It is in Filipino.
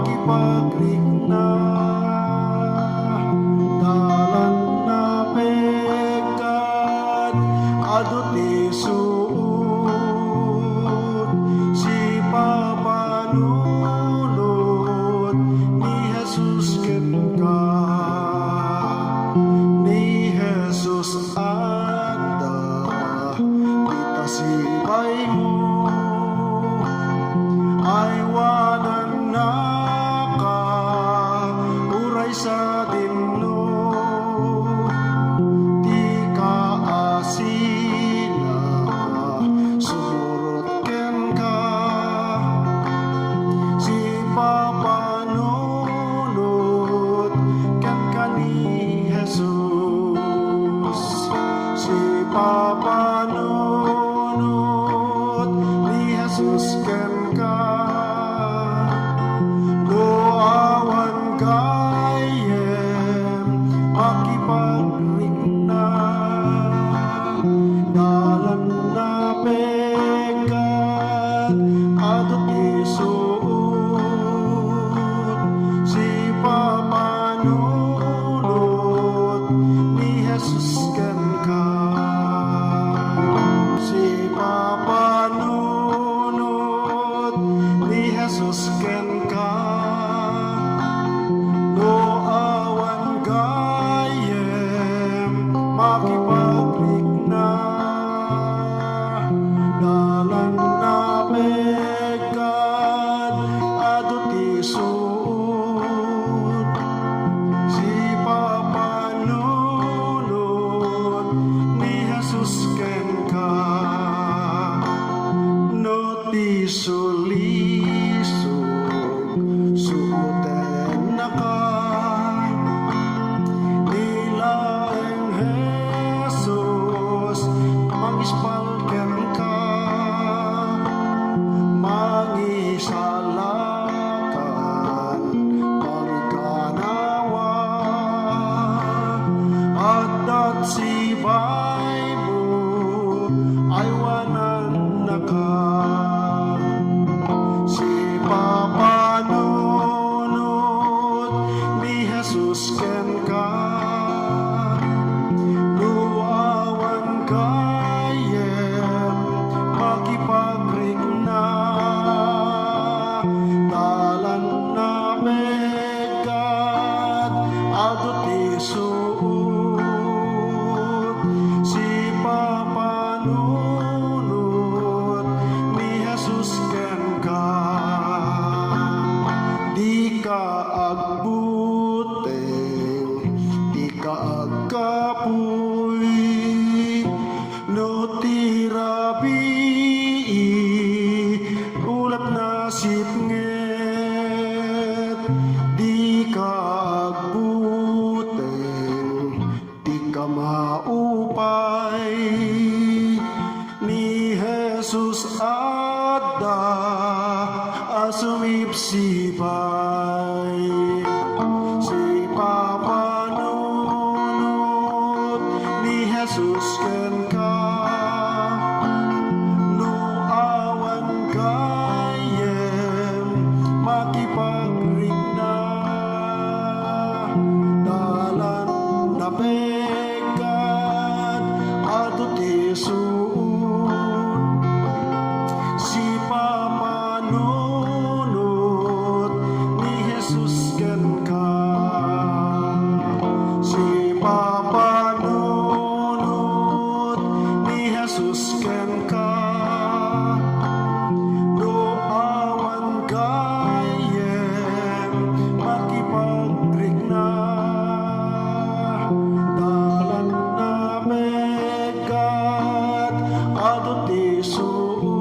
makipagligna. Dalan na pekat adot isuot, si papanunod ni Jesus ken ka. Ni Jesus ada kita sibay mo, ay wanan na ka uray sa dinlo. Di ka asina sumurot ken ka, si papanunod ken ka ni Jesus. Si papanunod ni Jesus ken ka. Awan kayem makipagligna. Dalan na pekat adot isuot, si papanunod ni Jesus ken ka. Si papanunod ni Jesus ken ka. Awan gayem makipagligna. Dalan na pekat adot isuot, si papanunod ni Jesus ken ka. No ti sulisog suoten na ka, mangispalken ka, mangisalakan, mangikanawa, at sibay mo ay wanan na ka. Si papanunod ni Jesus ken ka. Awan kayem makipagligna. Dalan na pekat adot isuot, si papanunod ni Jesus ken ka. Di ka agbuteng, di ka agkapoy, no tirabi ulat na sipnget. Di ka agbuteng, di ka maupay, ni Jesus ada asumipsipay. Si papanunod ni Jesus ken ka. Awan kayem makipagligna. Dalan na pekat adot isuot, si papanunod ni Jesus ken ka. Si papanunod ni Jesus ken ka. Awan kayem makipagligna. Dalan na pekat adot isuot,